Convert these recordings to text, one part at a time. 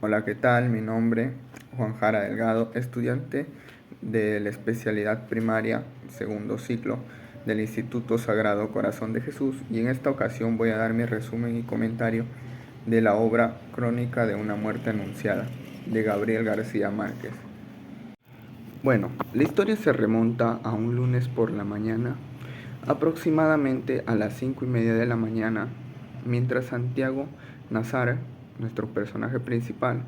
Hola, ¿qué tal? Mi nombre Juan Jara Delgado, estudiante de la especialidad primaria segundo ciclo del Instituto Sagrado Corazón de Jesús, y en esta ocasión voy a dar mi resumen y comentario de la obra Crónica de una muerte anunciada de Gabriel García Márquez. Bueno, la historia se remonta a un lunes por la mañana, aproximadamente a las 5:30 de la mañana, mientras Santiago Nazar, nuestro personaje principal,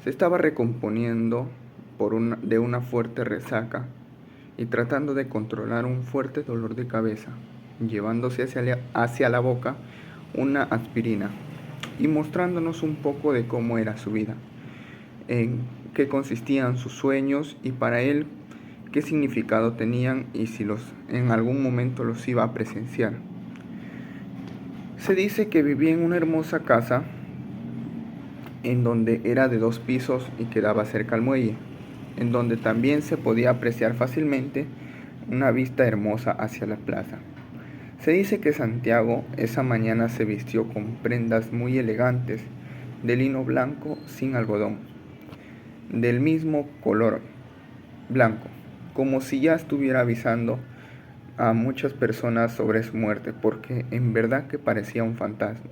se estaba recomponiendo de una fuerte resaca y tratando de controlar un fuerte dolor de cabeza, llevándose hacia la boca una aspirina y mostrándonos un poco de cómo era su vida, en qué consistían sus sueños y para él qué significado tenían y si en algún momento los iba a presenciar. Se dice que vivía en una hermosa casa en donde era de 2 pisos y quedaba cerca al muelle, en donde también se podía apreciar fácilmente una vista hermosa hacia la plaza. Se dice que Santiago esa mañana se vistió con prendas muy elegantes, de lino blanco sin algodón, del mismo color blanco, como si ya estuviera avisando a muchas personas sobre su muerte, porque en verdad que parecía un fantasma.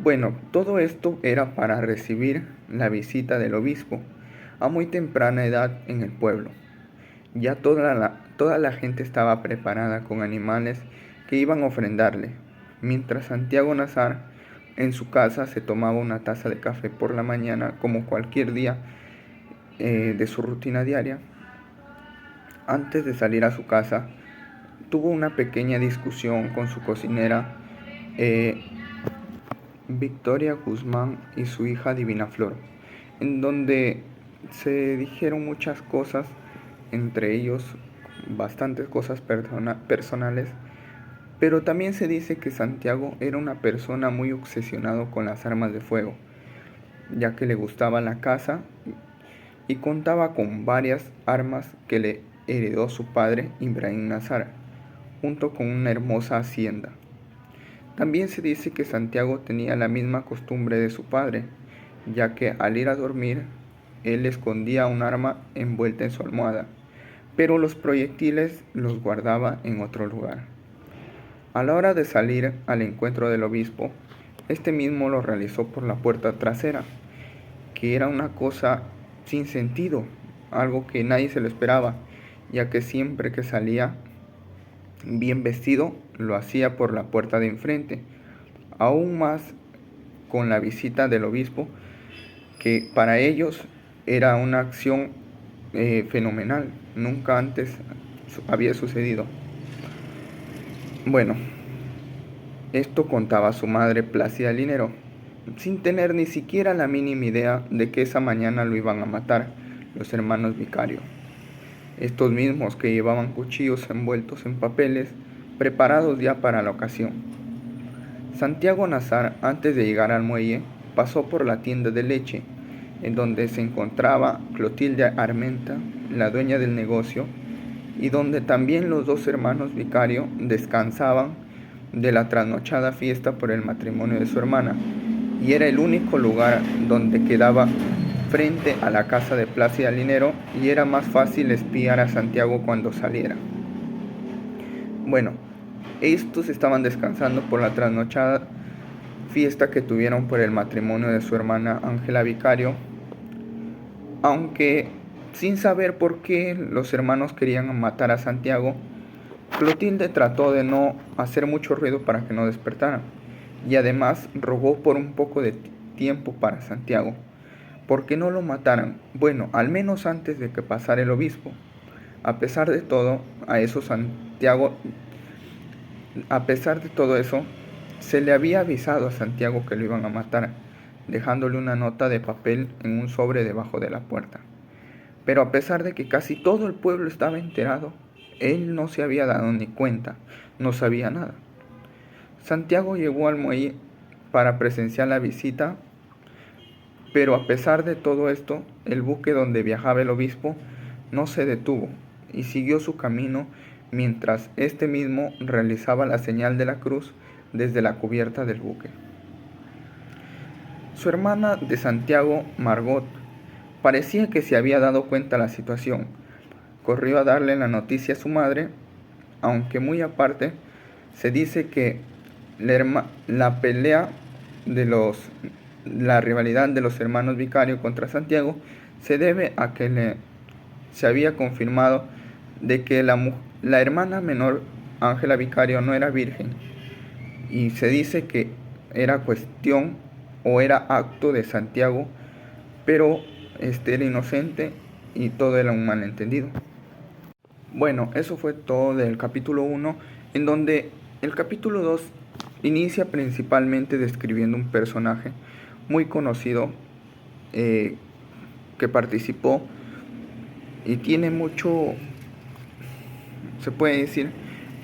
Bueno, todo esto era para recibir la visita del obispo a muy temprana edad en el pueblo. Ya toda la gente estaba preparada con animales que iban a ofrendarle, mientras Santiago Nazar en su casa se tomaba una taza de café por la mañana como cualquier día de su rutina diaria. Antes de salir a su casa, tuvo una pequeña discusión con su cocinera, eh, Victoria Guzmán, y su hija Divina Flor, en donde se dijeron muchas cosas, entre ellos bastantes cosas personales, pero también se dice que Santiago era una persona muy obsesionado con las armas de fuego, ya que le gustaba la caza y contaba con varias armas que le heredó su padre Ibrahim Nazar, junto con una hermosa hacienda. También se dice que Santiago tenía la misma costumbre de su padre, ya que al ir a dormir, él escondía un arma envuelta en su almohada, pero los proyectiles los guardaba en otro lugar. A la hora de salir al encuentro del obispo, este mismo lo realizó por la puerta trasera, que era una cosa sin sentido, algo que nadie se lo esperaba, ya que siempre que salía bien vestido lo hacía por la puerta de enfrente. Aún más con la visita del obispo, que para ellos era una acción fenomenal, nunca antes había sucedido. Bueno, esto contaba su madre Plácida Linero, sin tener ni siquiera la mínima idea de que esa mañana lo iban a matar los hermanos Vicario, estos mismos que llevaban cuchillos envueltos en papeles, preparados ya para la ocasión. Santiago Nazar, antes de llegar al muelle, pasó por la tienda de leche, en donde se encontraba Clotilde Armenta, la dueña del negocio, y donde también los 2 hermanos Vicario descansaban de la trasnochada fiesta por el matrimonio de su hermana, y era el único lugar donde quedaba frente a la casa de Plácida Linero y era más fácil espiar a Santiago cuando saliera. Bueno, estos estaban descansando por la trasnochada fiesta que tuvieron por el matrimonio de su hermana Ángela Vicario, aunque sin saber por qué los hermanos querían matar a Santiago. Clotilde trató de no hacer mucho ruido para que no despertaran, y además rogó por un poco de tiempo para Santiago, porque no lo mataran, bueno, al menos antes de que pasara el obispo. A pesar de todo, a pesar de todo eso, se le había avisado a Santiago que lo iban a matar, dejándole una nota de papel en un sobre debajo de la puerta. Pero a pesar de que casi todo el pueblo estaba enterado, él no se había dado ni cuenta, no sabía nada. Santiago llegó al muelle para presenciar la visita, pero a pesar de todo esto, el buque donde viajaba el obispo no se detuvo y siguió su camino mientras este mismo realizaba la señal de la cruz desde la cubierta del buque. Su hermana de Santiago, Margot, parecía que se había dado cuenta de la situación. Corrió a darle la noticia a su madre, aunque muy aparte, se dice que la pelea de la rivalidad de los hermanos Vicario contra Santiago se debe a que se había confirmado de que la hermana menor, Ángela Vicario, no era virgen, y se dice que era cuestión o era acto de Santiago, pero era inocente y todo era un malentendido. Bueno, eso fue todo del capítulo 1, en donde el capítulo 2 inicia principalmente describiendo un personaje muy conocido que participó y tiene mucho, se puede decir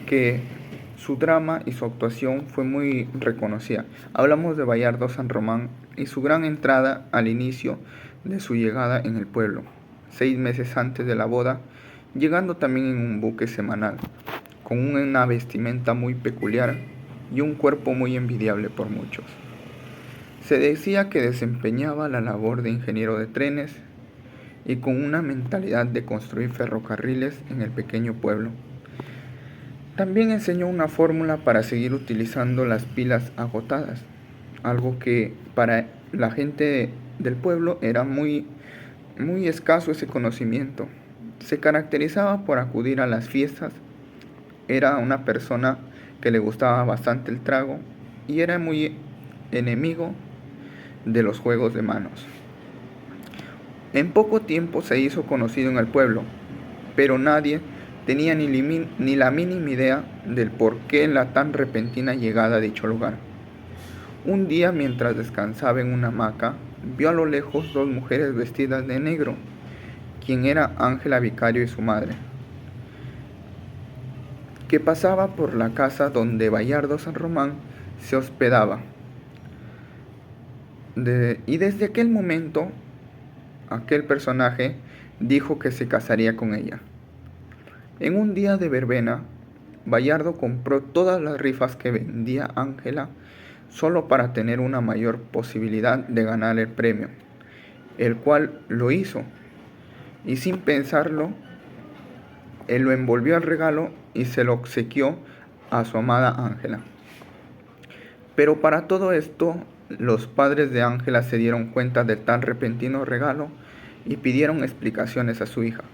que su drama y su actuación fue muy reconocida. Hablamos de Bayardo San Román y su gran entrada al inicio de su llegada en el pueblo, 6 meses antes de la boda, llegando también en un buque semanal, con una vestimenta muy peculiar y un cuerpo muy envidiable por muchos. Se decía que desempeñaba la labor de ingeniero de trenes y con una mentalidad de construir ferrocarriles en el pequeño pueblo. También enseñó una fórmula para seguir utilizando las pilas agotadas, algo que para la gente del pueblo era muy escaso ese conocimiento. Se caracterizaba por acudir a las fiestas, era una persona que le gustaba bastante el trago y era muy enemigo de los juegos de manos. En poco tiempo se hizo conocido en el pueblo, pero nadie tenía ni la mínima idea del por qué la tan repentina llegada a dicho lugar. Un día, mientras descansaba en una hamaca, vio a lo lejos 2 mujeres vestidas de negro, quien era Ángela Vicario y su madre, que pasaba por la casa donde Bayardo San Román se hospedaba. Y desde aquel momento, aquel personaje dijo que se casaría con ella. En un día de verbena, Bayardo compró todas las rifas que vendía Ángela solo para tener una mayor posibilidad de ganar el premio, el cual lo hizo, y sin pensarlo, él lo envolvió al regalo y se lo obsequió a su amada Ángela. Pero para todo esto, los padres de Ángela se dieron cuenta de tan repentino regalo y pidieron explicaciones a su hija.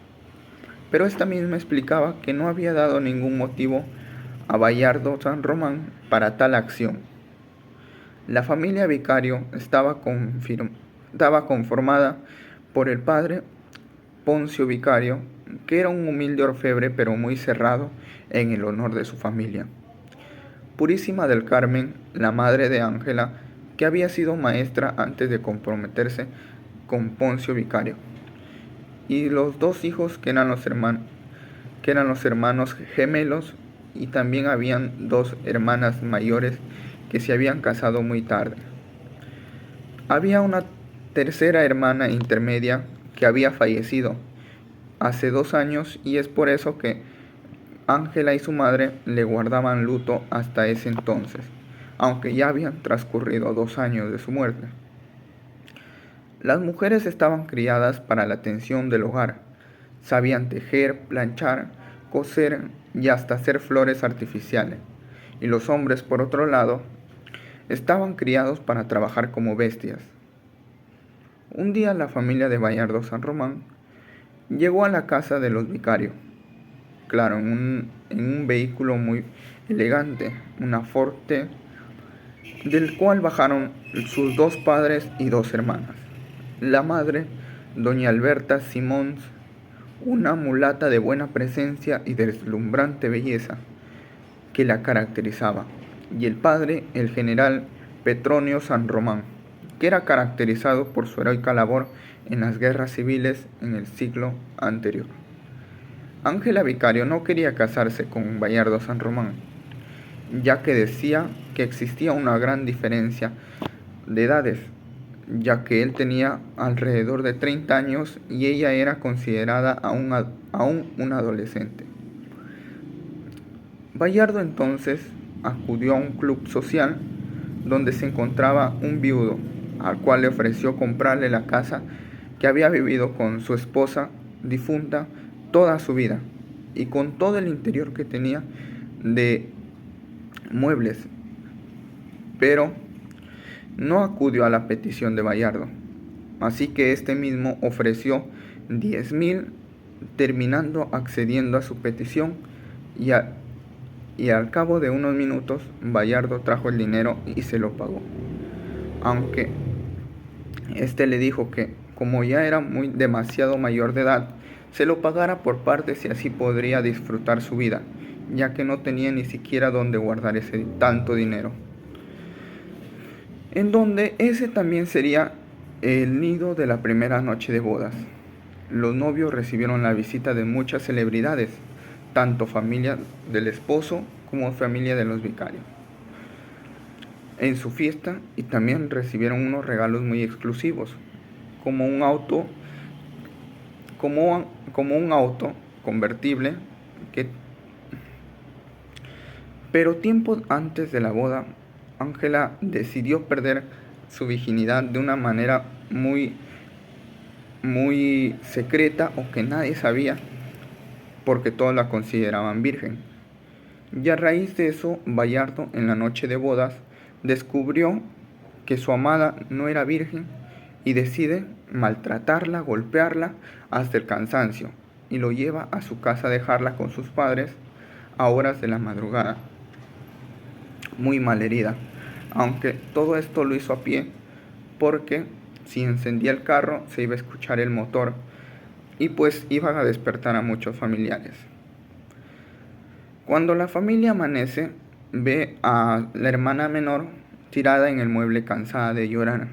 Pero esta misma explicaba que no había dado ningún motivo a Bayardo San Román para tal acción. La familia Vicario estaba conformada por el padre Poncio Vicario, que era un humilde orfebre pero muy cerrado en el honor de su familia. Purísima del Carmen, la madre de Ángela, que había sido maestra antes de comprometerse con Poncio Vicario, y los 2 hijos que eran los hermanos gemelos, y también habían 2 hermanas mayores que se habían casado muy tarde. Había una tercera hermana intermedia que había fallecido hace 2 años, y es por eso que Ángela y su madre le guardaban luto hasta ese entonces, aunque ya habían transcurrido 2 años de su muerte. Las mujeres estaban criadas para la atención del hogar, sabían tejer, planchar, coser y hasta hacer flores artificiales, y los hombres, por otro lado, estaban criados para trabajar como bestias. Un día la familia de Bayardo San Román llegó a la casa de los Vicarios, claro, en un vehículo muy elegante, una Forte, del cual bajaron sus 2 padres y 2 hermanas. La madre, doña Alberta Simons, una mulata de buena presencia y deslumbrante belleza que la caracterizaba, y el padre, el general Petronio San Román, que era caracterizado por su heroica labor en las guerras civiles en el siglo anterior. Ángela Vicario no quería casarse con Bayardo San Román, ya que decía que existía una gran diferencia de edades, ya que él tenía alrededor de 30 años y ella era considerada aún una adolescente. Bayardo entonces acudió a un club social donde se encontraba un viudo, al cual le ofreció comprarle la casa que había vivido con su esposa difunta toda su vida y con todo el interior que tenía de muebles, pero no acudió a la petición de Bayardo, así que este mismo ofreció 10.000, terminando accediendo a su petición y, y al cabo de unos minutos Bayardo trajo el dinero y se lo pagó, aunque este le dijo que como ya era demasiado mayor de edad, se lo pagara por partes y así podría disfrutar su vida, ya que no tenía ni siquiera dónde guardar ese tanto dinero. En donde ese también sería el nido de la primera noche de bodas. Los novios recibieron la visita de muchas celebridades, tanto familia del esposo como familia de los vicarios, en su fiesta, y también recibieron unos regalos muy exclusivos, como un auto, como un auto convertible pero tiempo antes de la boda, Ángela decidió perder su virginidad de una manera muy secreta o que nadie sabía, porque todos la consideraban virgen. Y a raíz de eso, Bayardo en la noche de bodas descubrió que su amada no era virgen y decide maltratarla, golpearla hasta el cansancio, y lo lleva a su casa a dejarla con sus padres a horas de la madrugada, muy malherida, aunque todo esto lo hizo a pie, porque si encendía el carro se iba a escuchar el motor y pues iban a despertar a muchos familiares. Cuando la familia amanece, ve a la hermana menor tirada en el mueble cansada de llorar,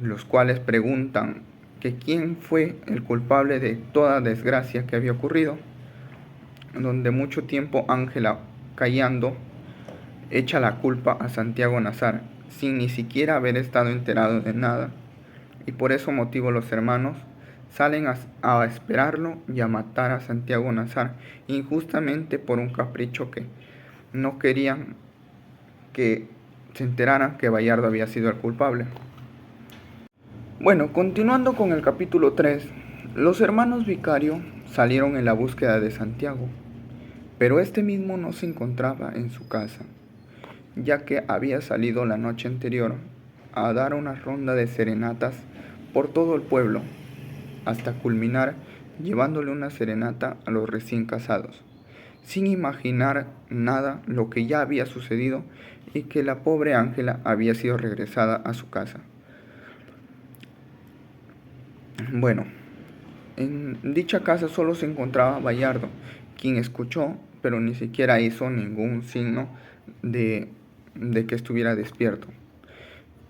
los cuales preguntan que quién fue el culpable de toda desgracia que había ocurrido, donde mucho tiempo Ángela, callando, echa la culpa a Santiago Nazar, sin ni siquiera haber estado enterado de nada, y por ese motivo los hermanos salen a esperarlo y a matar a Santiago Nazar, injustamente por un capricho que no querían que se enteraran que Bayardo había sido el culpable. Bueno, continuando con el capítulo 3, los hermanos Vicario salieron en la búsqueda de Santiago, pero este mismo no se encontraba en su casa, ya que había salido la noche anterior a dar una ronda de serenatas por todo el pueblo, hasta culminar llevándole una serenata a los recién casados, sin imaginar nada lo que ya había sucedido y que la pobre Ángela había sido regresada a su casa. Bueno, en dicha casa solo se encontraba Bayardo, quien escuchó, pero ni siquiera hizo ningún signo de que estuviera despierto,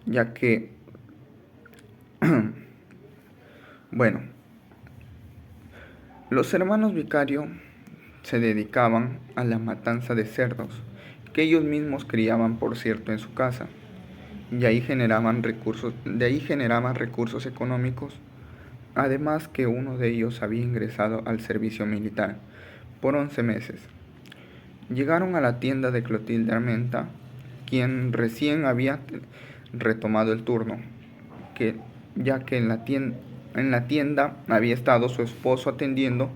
ya que, bueno, los hermanos Vicario se dedicaban a la matanza de cerdos, que ellos mismos criaban, por cierto, en su casa, y de ahí generaban recursos económicos, además que uno de ellos había ingresado al servicio militar por 11 meses. Llegaron a la tienda de Clotilde Armenta, quien recién había retomado el turno, ya que en la tienda había estado su esposo atendiendo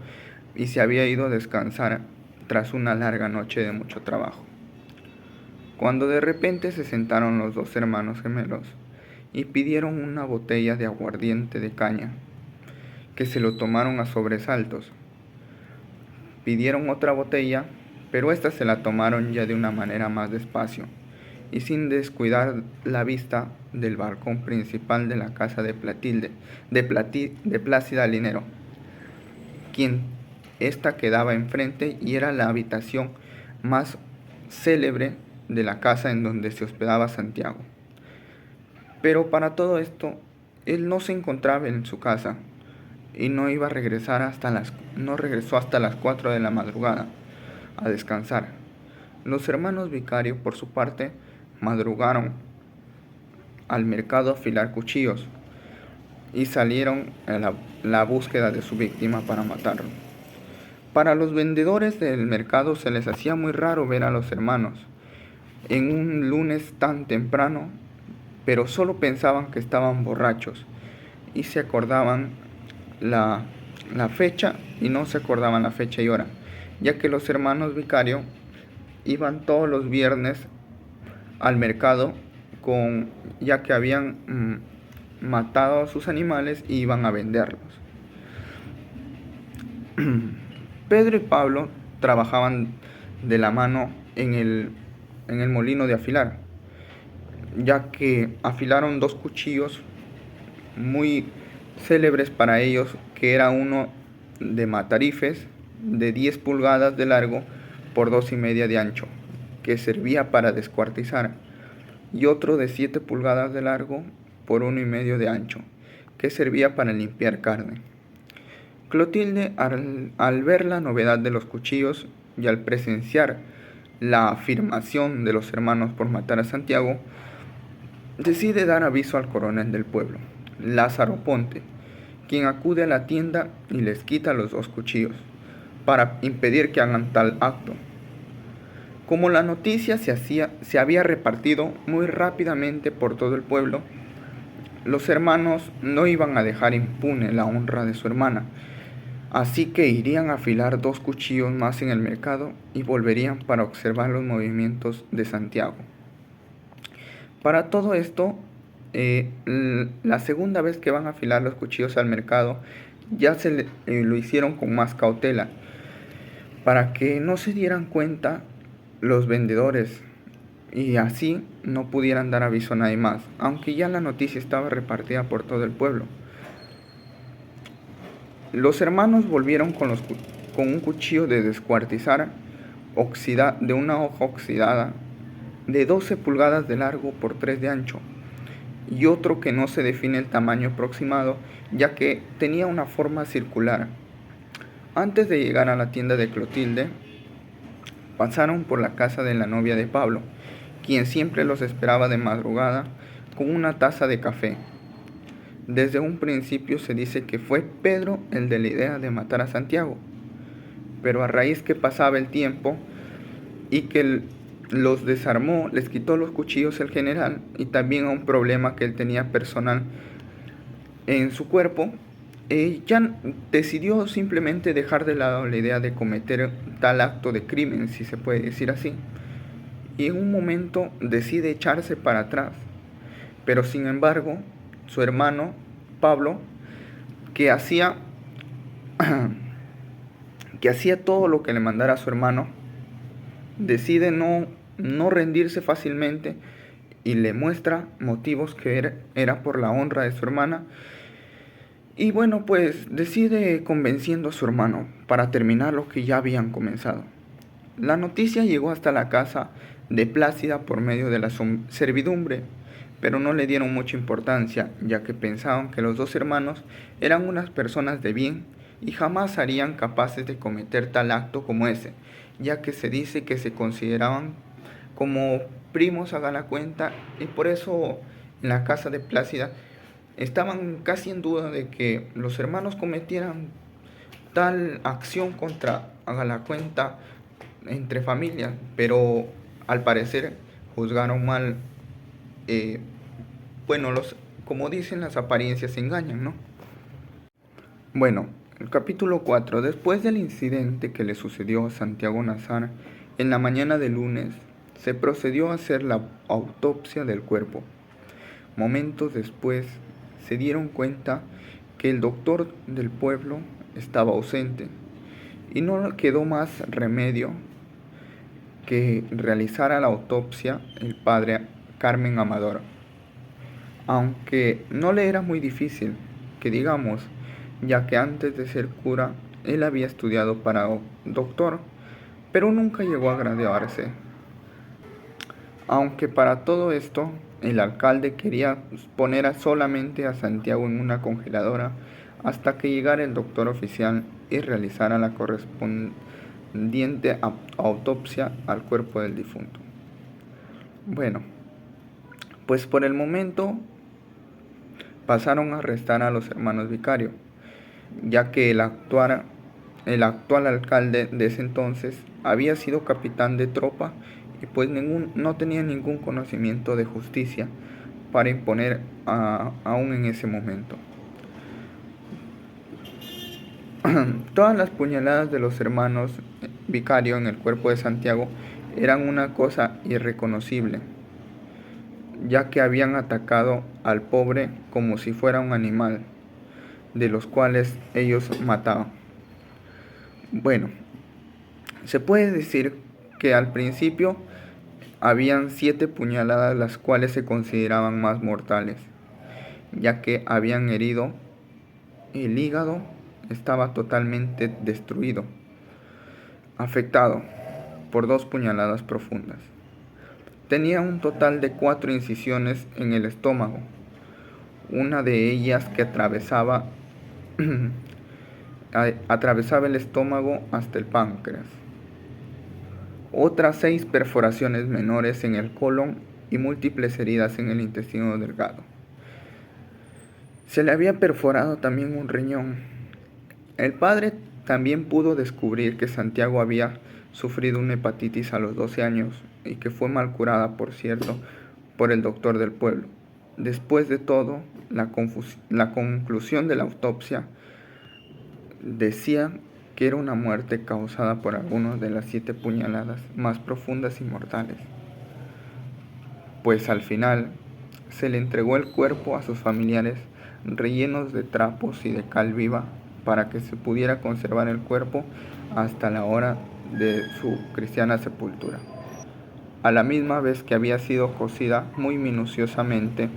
y se había ido a descansar tras una larga noche de mucho trabajo. Cuando de repente se sentaron los dos hermanos gemelos y pidieron una botella de aguardiente de caña, que se lo tomaron a sobresaltos. Pidieron otra botella, pero esta se la tomaron ya de una manera más despacio y sin descuidar la vista del balcón principal de la casa de Plácida Linero, quien esta quedaba enfrente y era la habitación más célebre de la casa en donde se hospedaba Santiago. Pero para todo esto, él no se encontraba en su casa y no iba a regresar no regresó hasta las 4 de la madrugada a descansar. Los hermanos Vicario, por su parte, madrugaron al mercado a afilar cuchillos y salieron a la búsqueda de su víctima para matarlo. Para los vendedores del mercado se les hacía muy raro ver a los hermanos en un lunes tan temprano pero solo pensaban que estaban borrachos y se acordaban la, la fecha y no se acordaban la fecha y hora, ya que los hermanos Vicario iban todos los viernes al mercado ya que habían matado a sus animales y iban a venderlos. Pedro y Pablo trabajaban de la mano en el molino de afilar, ya que afilaron dos cuchillos muy célebres para ellos, que era uno de matarifes de 10 pulgadas de largo por 2,5 de ancho, que servía para descuartizar, y otro de 7 pulgadas de largo por 1,5 de ancho, que servía para limpiar carne. Clotilde, al ver la novedad de los cuchillos y al presenciar la afirmación de los hermanos por matar a Santiago, decide dar aviso al coronel del pueblo, Lázaro Ponte, quien acude a la tienda y les quita los 2 cuchillos para impedir que hagan tal acto. Como la noticia se había repartido muy rápidamente por todo el pueblo, los hermanos no iban a dejar impune la honra de su hermana, así que irían a afilar 2 cuchillos más en el mercado y volverían para observar los movimientos de Santiago. Para todo esto, la segunda vez que van a afilar los cuchillos al mercado, ya lo hicieron con más cautela, para que no se dieran cuenta los vendedores y así no pudieran dar aviso a nadie más, aunque ya la noticia estaba repartida por todo el pueblo. Los hermanos volvieron con un cuchillo de descuartizar de una hoja oxidada de 12 pulgadas de largo por 3 de ancho, y otro que no se define el tamaño aproximado, ya que tenía una forma circular. Antes de llegar a la tienda de Clotilde, pasaron por la casa de la novia de Pablo, quien siempre los esperaba de madrugada con una taza de café. Desde un principio se dice que fue Pedro el de la idea de matar a Santiago, pero a raíz que pasaba el tiempo y que los desarmó, les quitó los cuchillos el general, y también a un problema que él tenía personal en su cuerpo, ya decidió simplemente dejar de lado la idea de cometer tal acto de crimen, si se puede decir así, y en un momento decide echarse para atrás. Pero sin embargo, su hermano Pablo, que hacía todo lo que le mandara su hermano, decide no rendirse fácilmente y le muestra motivos que era por la honra de su hermana. Y bueno, pues decide convenciendo a su hermano para terminar lo que ya habían comenzado. La noticia llegó hasta la casa de Plácida por medio de la servidumbre, pero no le dieron mucha importancia, ya que pensaban que los 2 hermanos eran unas personas de bien y jamás serían capaces de cometer tal acto como ese, ya que se dice que se consideraban como primos a la cuenta, y por eso en la casa de Plácida estaban casi en duda de que los hermanos cometieran tal acción contra Agalacuenta entre familias, pero al parecer juzgaron mal. Bueno, como dicen, las apariencias engañan, ¿no? Bueno, el capítulo 4. Después del incidente que le sucedió a Santiago Nazar, en la mañana del lunes se procedió a hacer la autopsia del cuerpo. Momentos después se dieron cuenta que el doctor del pueblo estaba ausente y no quedó más remedio que realizara la autopsia el padre Carmen Amador, aunque no le era muy difícil, que digamos, ya que antes de ser cura él había estudiado para doctor, pero nunca llegó a graduarse. Aunque para todo esto el alcalde quería poner solamente a Santiago en una congeladora hasta que llegara el doctor oficial y realizara la correspondiente autopsia al cuerpo del difunto. Bueno, pues por el momento pasaron a arrestar a los hermanos Vicario, ya que el actual alcalde de ese entonces había sido capitán de tropa y pues no tenía ningún conocimiento de justicia para imponer aún en ese momento. Todas las puñaladas de los hermanos Vicario en el cuerpo de Santiago eran una cosa irreconocible, ya que habían atacado al pobre como si fuera un animal, de los cuales ellos mataban. Bueno, se puede decir que al principio habían 7 puñaladas las cuales se consideraban más mortales, ya que habían herido el hígado, estaba totalmente destruido, afectado por 2 puñaladas profundas. Tenía un total de 4 incisiones en el estómago, una de ellas que atravesaba el estómago hasta el páncreas, otras 6 perforaciones menores en el colon y múltiples heridas en el intestino delgado. Se le había perforado también un riñón. El padre también pudo descubrir que Santiago había sufrido una hepatitis a los 12 años y que fue mal curada, por cierto, por el doctor del pueblo. Después de todo, la conclusión de la autopsia decía que era una muerte causada por algunas de las 7 puñaladas más profundas y mortales. Pues al final se le entregó el cuerpo a sus familiares rellenos de trapos y de cal viva para que se pudiera conservar el cuerpo hasta la hora de su cristiana sepultura, a la misma vez que había sido cocida muy minuciosamente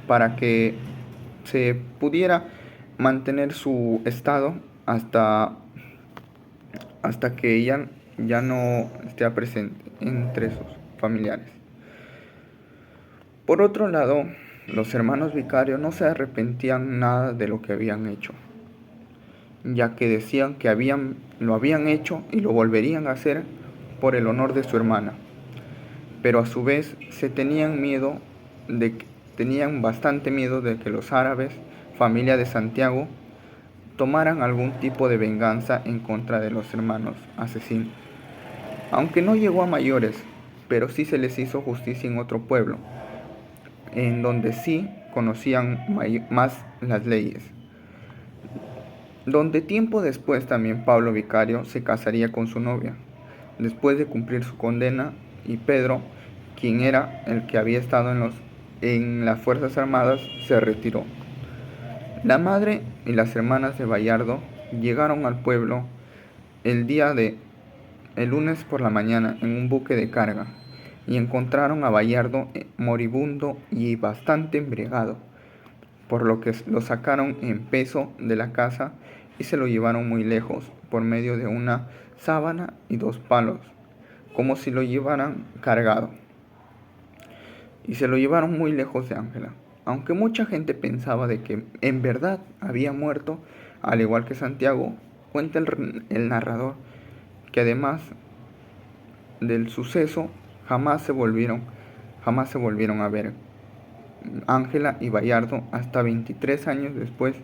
para que se pudiera mantener su estado hasta que ella ya no esté presente entre sus familiares. Por otro lado, los hermanos Vicario no se arrepentían nada de lo que habían hecho, ya que decían que lo habían hecho y lo volverían a hacer por el honor de su hermana. Pero a su vez tenían bastante miedo de que los árabes, familia de Santiago, tomaran algún tipo de venganza en contra de los hermanos asesinos. Aunque no llegó a mayores, pero sí se les hizo justicia en otro pueblo, en donde sí conocían más las leyes. Donde tiempo después también Pablo Vicario se casaría con su novia, después de cumplir su condena, y Pedro, quien era el que había estado en las Fuerzas Armadas, se retiró. La madre y las hermanas de Bayardo llegaron al pueblo el lunes por la mañana en un buque de carga y encontraron a Bayardo moribundo y bastante embriagado, por lo que lo sacaron en peso de la casa y se lo llevaron muy lejos por medio de una sábana y 2 palos, como si lo llevaran cargado. Y se lo llevaron muy lejos de Ángela. Aunque mucha gente pensaba de que en verdad había muerto, al igual que Santiago, cuenta el narrador que además del suceso jamás se volvieron a ver Ángela y Bayardo hasta 23 años después,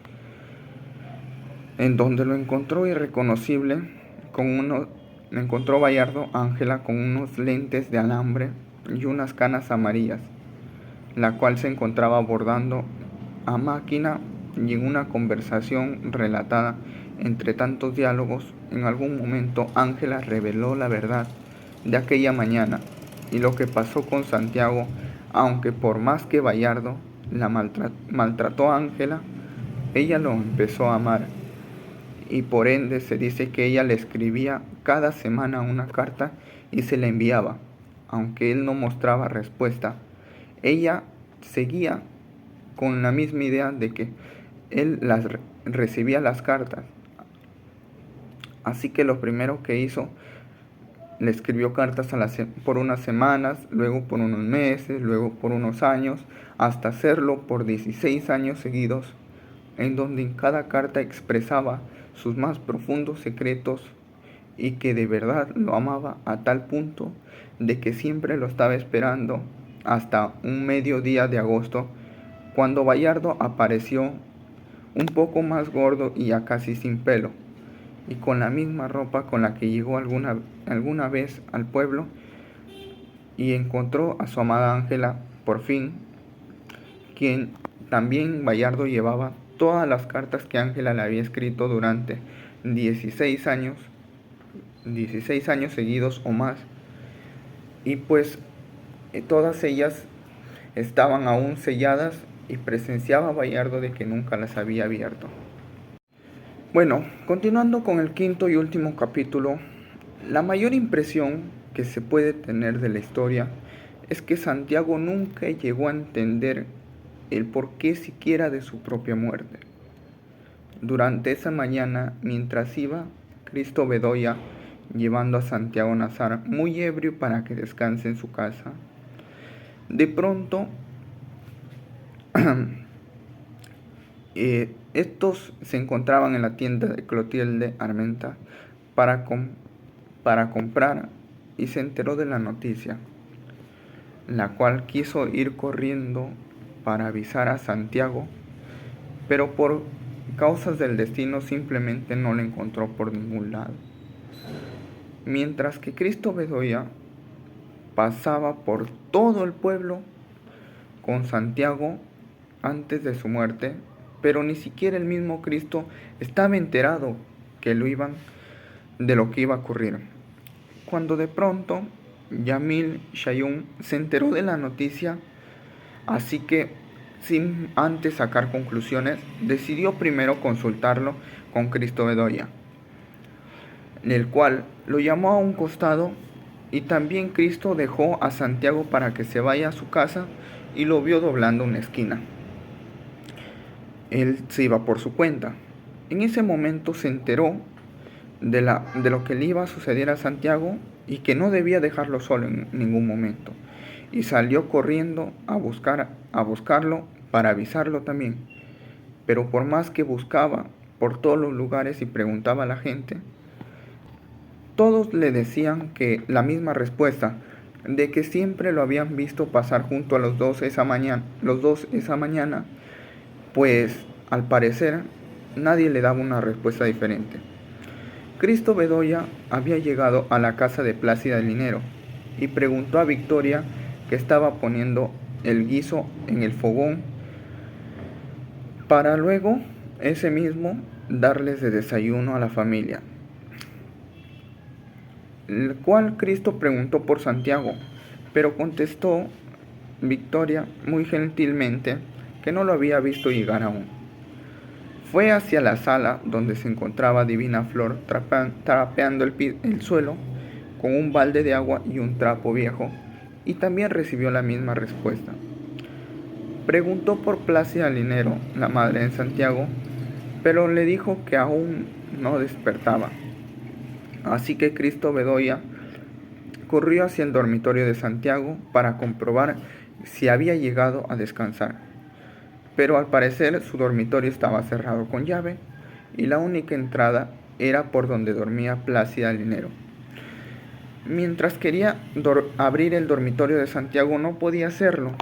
en donde lo encontró irreconocible encontró Bayardo Ángela con unos lentes de alambre y unas canas amarillas, la cual se encontraba bordando a máquina, y en una conversación relatada entre tantos diálogos, en algún momento Ángela reveló la verdad de aquella mañana y lo que pasó con Santiago, aunque por más que Bayardo la maltrató a Ángela, ella lo empezó a amar, y por ende se dice que ella le escribía cada semana una carta y se la enviaba, aunque él no mostraba respuesta. Ella seguía con la misma idea de que él recibía las cartas. Así que lo primero que hizo, le escribió cartas por unas semanas, luego por unos meses, luego por unos años, hasta hacerlo por 16 años seguidos, en donde en cada carta expresaba sus más profundos secretos y que de verdad lo amaba a tal punto de que siempre lo estaba esperando hasta un mediodía de agosto, cuando Bayardo apareció un poco más gordo y ya casi sin pelo, y con la misma ropa con la que llegó alguna vez al pueblo, y encontró a su amada Ángela por fin, quien también Bayardo llevaba todas las cartas que Ángela le había escrito durante 16 años, 16 años seguidos o más, y pues todas ellas estaban aún selladas y presenciaba Bayardo de que nunca las había abierto. Bueno, continuando con el quinto y último capítulo, la mayor impresión que se puede tener de la historia es que Santiago nunca llegó a entender el porqué siquiera de su propia muerte. Durante esa mañana, mientras iba Cristo Bedoya llevando a Santiago Nazar muy ebrio para que descanse en su casa, de pronto estos se encontraban en la tienda de Clotilde Armenta para comprar y se enteró de la noticia, la cual quiso ir corriendo para avisar a Santiago, pero por causas del destino simplemente no la encontró por ningún lado. Mientras que Cristo Bedoya pasaba por todo el pueblo con Santiago antes de su muerte, pero ni siquiera el mismo Cristo estaba enterado de lo que iba a ocurrir. Cuando de pronto Yamil Shayun se enteró de la noticia, así que sin antes sacar conclusiones, decidió primero consultarlo con Cristo Bedoya, el cual lo llamó a un costado, y también Cristo dejó a Santiago para que se vaya a su casa y lo vio doblando una esquina. Él se iba por su cuenta. En ese momento se enteró de lo que le iba a suceder a Santiago y que no debía dejarlo solo en ningún momento. Y salió corriendo a buscarlo para avisarlo también. Pero por más que buscaba por todos los lugares y preguntaba a la gente, todos le decían que la misma respuesta, de que siempre lo habían visto pasar junto a los dos esa mañana, pues al parecer nadie le daba una respuesta diferente. Cristo Bedoya había llegado a la casa de Plácida Linero y preguntó a Victoria, que estaba poniendo el guiso en el fogón, para luego ese mismo darles de desayuno a la familia, el cual Cristo preguntó por Santiago, pero contestó Victoria muy gentilmente que no lo había visto llegar aún. Fue hacia la sala donde se encontraba Divina Flor trapeando el suelo con un balde de agua y un trapo viejo, y también recibió la misma respuesta. Preguntó por Plácida Linero, la madre de Santiago, pero le dijo que aún no despertaba. Así que Cristo Bedoya corrió hacia el dormitorio de Santiago para comprobar si había llegado a descansar. Pero al parecer su dormitorio estaba cerrado con llave y la única entrada era por donde dormía Plácida Linero. Mientras quería abrir el dormitorio de Santiago no podía hacerlo,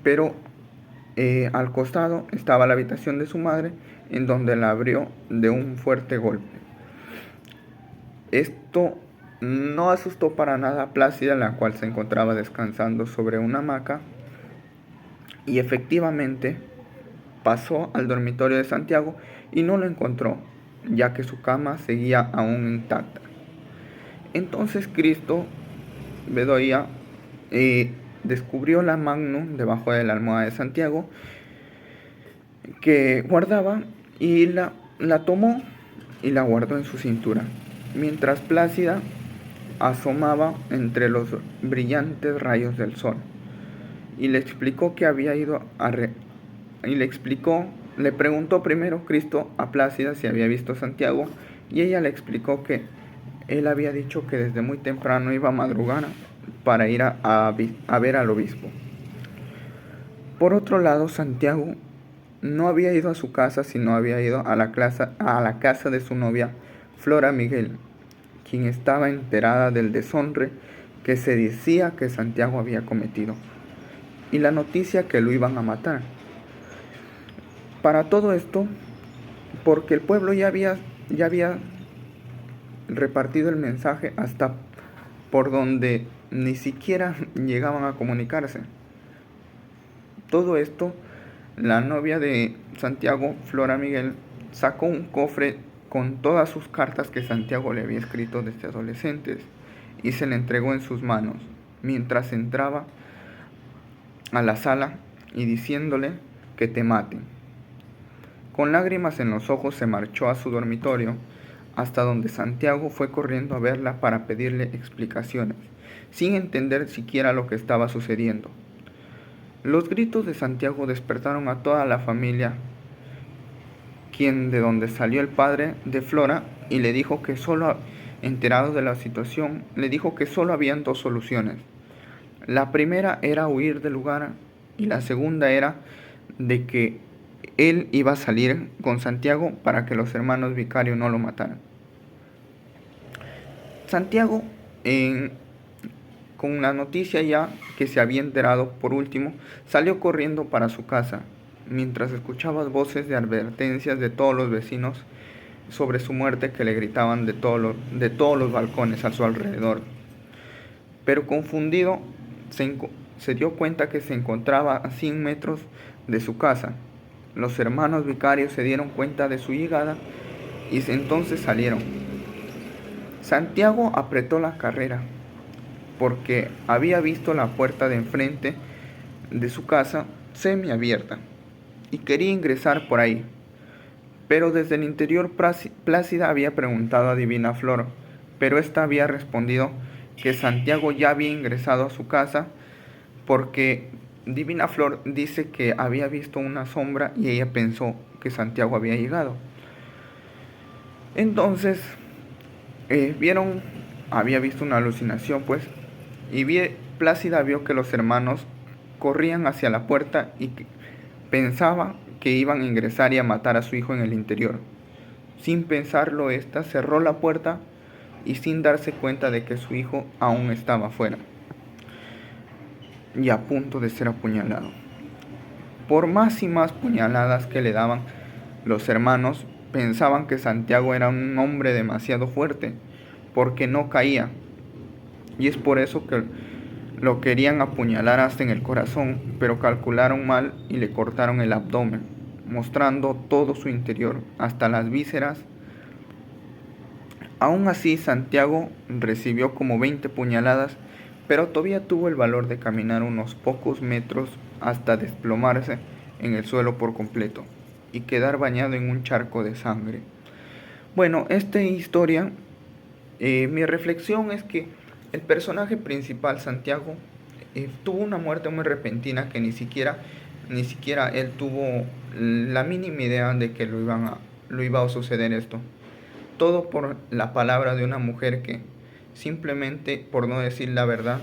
pero al costado estaba la habitación de su madre, en donde la abrió de un fuerte golpe. Esto no asustó para nada a Plácida, la cual se encontraba descansando sobre una hamaca, y efectivamente pasó al dormitorio de Santiago y no lo encontró, ya que su cama seguía aún intacta. Entonces Cristo Bedoya descubrió la magnum debajo de la almohada de Santiago que guardaba, y la tomó y la guardó en su cintura, mientras Plácida asomaba entre los brillantes rayos del sol, y le explicó que había ido le preguntó primero Cristo a Plácida si había visto a Santiago, y ella le explicó que él había dicho que desde muy temprano iba a madrugar para ir a ver al obispo. Por otro lado, Santiago no había ido a su casa, sino había ido a la casa de su novia Flora Miguel, quien estaba enterada del deshonre que se decía que Santiago había cometido, y la noticia que lo iban a matar. Para todo esto, porque el pueblo ya había repartido el mensaje hasta por donde ni siquiera llegaban a comunicarse. todo esto, la novia de Santiago, Flora Miguel, sacó un cofre con todas sus cartas que Santiago le había escrito desde adolescentes y se le entregó en sus manos, mientras entraba a la sala y diciéndole que te maten. Con lágrimas en los ojos se marchó a su dormitorio, hasta donde Santiago fue corriendo a verla para pedirle explicaciones, sin entender siquiera lo que estaba sucediendo. Los gritos de Santiago despertaron a toda la familia, quien de donde salió el padre de Flora y le dijo que solo, enterado de la situación, le dijo que solo habían dos soluciones. La primera era huir del lugar y la segunda era de que él iba a salir con Santiago para que los hermanos Vicario no lo mataran. Santiago, con la noticia ya que se había enterado por último, salió corriendo para su casa, mientras escuchaba voces de advertencias de todos los vecinos sobre su muerte que le gritaban de todos los balcones a su alrededor. Pero confundido, se dio cuenta que se encontraba a 100 metros de su casa. Los hermanos Vicarios se dieron cuenta de su llegada y entonces salieron. Santiago apretó la carrera porque había visto la puerta de enfrente de su casa semiabierta y quería ingresar por ahí. Pero desde el interior Plácida había preguntado a Divina Flor, pero ésta había respondido que Santiago ya había ingresado a su casa porque Divina Flor dice que había visto una sombra y ella pensó que Santiago había llegado. Entonces había visto una alucinación pues, y Plácida vio que los hermanos corrían hacia la puerta y pensaba que iban a ingresar y a matar a su hijo en el interior. Sin pensarlo, ésta cerró la puerta y sin darse cuenta de que su hijo aún estaba afuera y a punto de ser apuñalado. Por más y más puñaladas que le daban, los hermanos pensaban que Santiago era un hombre demasiado fuerte, porque no caía, y es por eso que lo querían apuñalar hasta en el corazón, pero calcularon mal y le cortaron el abdomen, mostrando todo su interior, hasta las vísceras. Aún así, Santiago recibió como 20 puñaladas, pero todavía tuvo el valor de caminar unos pocos metros hasta desplomarse en el suelo por completo y quedar bañado en un charco de sangre. Bueno, esta historia, mi reflexión es que el personaje principal, Santiago, tuvo una muerte muy repentina que ni siquiera él tuvo la mínima idea de que lo iba a suceder esto. Todo por la palabra de una mujer que simplemente, por no decir la verdad,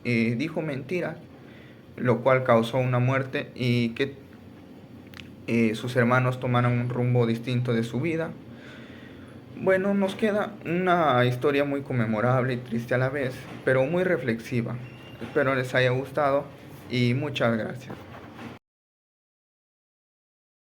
dijo mentiras, lo cual causó una muerte y que sus hermanos tomaron un rumbo distinto de su vida. Bueno, nos queda una historia muy conmemorable y triste a la vez, pero muy reflexiva. Espero les haya gustado y muchas gracias.